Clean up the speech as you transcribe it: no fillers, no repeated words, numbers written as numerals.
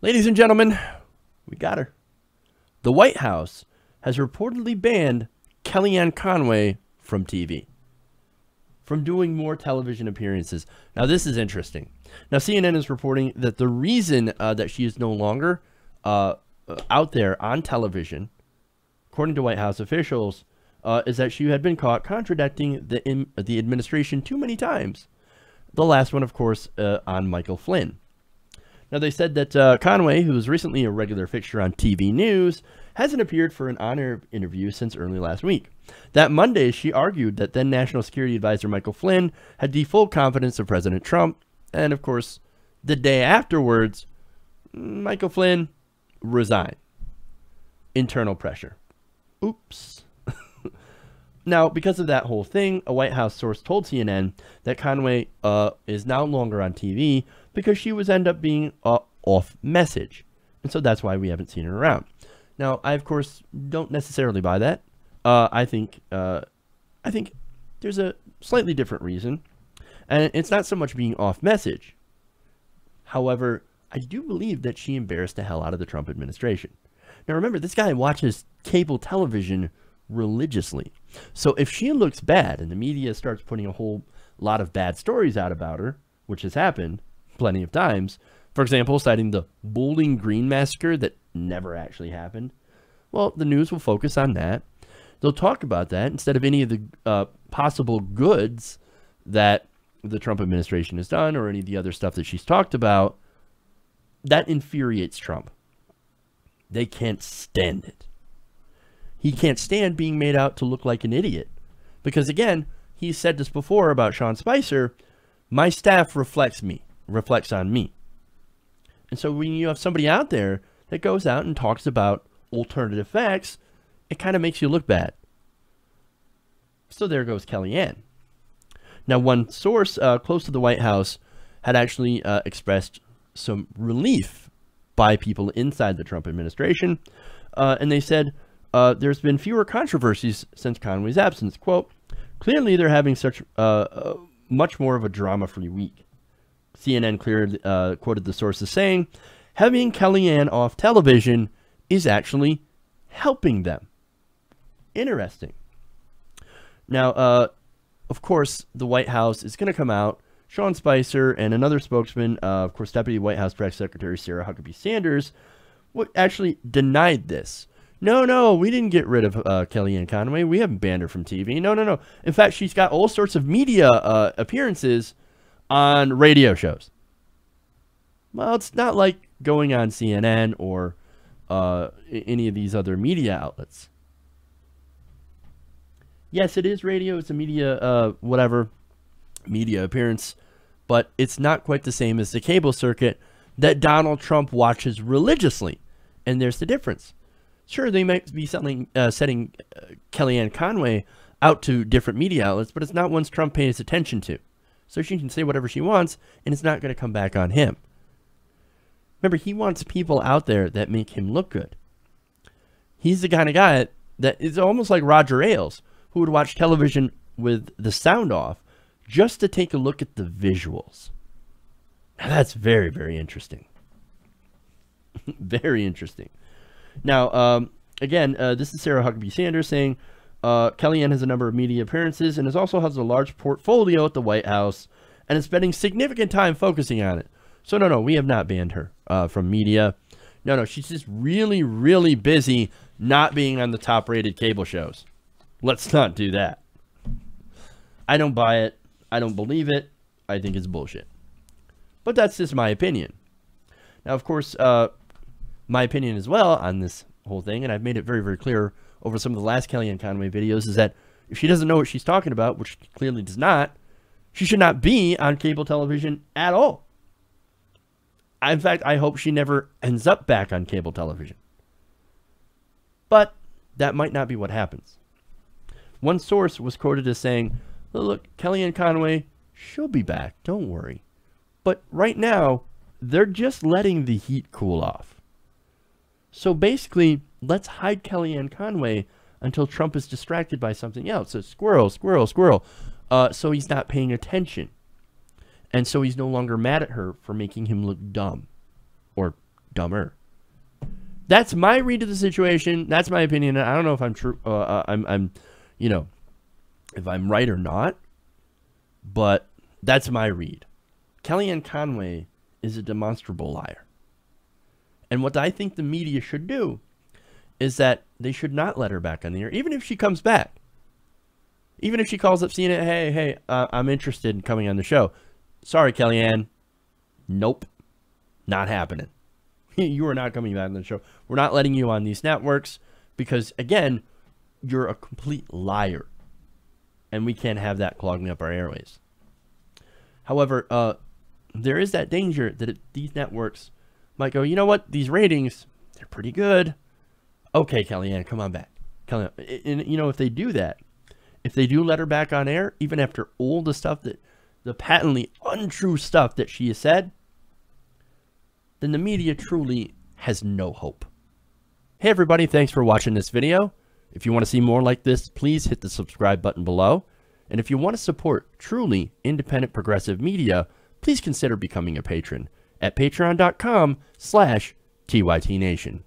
Ladies and gentlemen, we got her. The White House has reportedly banned Kellyanne Conway from TV, from doing more television appearances. Now, this is interesting. Now, CNN is reporting that the reason that she is no longer out there on television, according to White House officials, is that she had been caught contradicting the administration too many times. The last one, of course, on Michael Flynn. Now, they said that Conway, who was recently a regular fixture on TV news, hasn't appeared for an on-air interview since early last week. That Monday, she argued that then National Security Advisor Michael Flynn had the full confidence of President Trump. And, of course, the day afterwards, Michael Flynn resigned. Internal pressure. Oops. Now, because of that whole thing, a White House source told CNN that Conway is no longer on TV because she was end up being off message. And so that's why we haven't seen her around. Now, I, of course, don't necessarily buy that. I think there's a slightly different reason. And it's not so much being off message. However, I do believe that she embarrassed the hell out of the Trump administration. Now, remember, this guy watches cable television religiously. So if she looks bad and the media starts putting a whole lot of bad stories out about her, which has happened plenty of times, for example, citing the Bowling Green massacre that never actually happened, well, the news will focus on that. They'll talk about that instead of any of the possible goods that the Trump administration has done or any of the other stuff that she's talked about. That infuriates Trump. They can't stand it. He can't stand being made out to look like an idiot. Because, again, he said this before about Sean Spicer, my staff reflects on me. And so when you have somebody out there that goes out and talks about alternative facts, it kind of makes you look bad. So there goes Kellyanne. Now, one source close to the White House had actually expressed some relief by people inside the Trump administration. And they said, there's been fewer controversies since Conway's absence. Quote, clearly they're having such much more of a drama-free week. CNN quoted the sources saying, having Kellyanne off television is actually helping them. Interesting. Now, of course, the White House is going to come out. Sean Spicer and another spokesman, of course, Deputy White House Press Secretary Sarah Huckabee Sanders, actually denied this. No, we didn't get rid of Kellyanne Conway. We haven't banned her from TV. No. In fact, she's got all sorts of media appearances on radio shows. Well, it's not like going on CNN or any of these other media outlets. Yes, it is radio. It's a media, media appearance. But it's not quite the same as the cable circuit that Donald Trump watches religiously. And there's the difference. Sure, they might be setting Kellyanne Conway out to different media outlets, but it's not ones Trump pays attention to. So she can say whatever she wants, and it's not going to come back on him. Remember, he wants people out there that make him look good. He's the kind of guy that is almost like Roger Ailes, who would watch television with the sound off just to take a look at the visuals. Now, that's very, very interesting. Very interesting. Now, again, this is Sarah Huckabee Sanders saying, Kellyanne has a number of media appearances and also has a large portfolio at the White House and is spending significant time focusing on it. So, no, we have not banned her from media. No, she's just really, really busy not being on the top-rated cable shows. Let's not do that. I don't buy it. I don't believe it. I think it's bullshit. But that's just my opinion. Now, of course, my opinion as well on this whole thing, and I've made it very, very clear over some of the last Kellyanne Conway videos, is that if she doesn't know what she's talking about, which she clearly does not, she should not be on cable television at all. In fact, I hope she never ends up back on cable television. But that might not be what happens. One source was quoted as saying, look, Kellyanne Conway, she'll be back, don't worry. But right now, they're just letting the heat cool off. So basically, let's hide Kellyanne Conway until Trump is distracted by something else. So squirrel. So he's not paying attention. And so he's no longer mad at her for making him look dumb or dumber. That's my read of the situation. That's my opinion. I don't know if I'm true. You know, if I'm right or not. But that's my read. Kellyanne Conway is a demonstrable liar. And what I think the media should do is that they should not let her back on the air, even if she comes back. Even if she calls up CNN, hey, I'm interested in coming on the show. Sorry, Kellyanne. Nope. Not happening. You are not coming back on the show. We're not letting you on these networks because, again, you're a complete liar. And we can't have that clogging up our airways. However, there is that danger that these networks might go, you know what? These ratings, they're pretty good. Okay, Kellyanne, come on back. Kellyanne. And, you know, if they do that, if they do let her back on air, even after all the stuff that, the patently untrue stuff that she has said, then the media truly has no hope. Hey, everybody, thanks for watching this video. If you want to see more like this, please hit the subscribe button below. And if you want to support truly independent progressive media, please consider becoming a patron at patreon.com/TYTNation.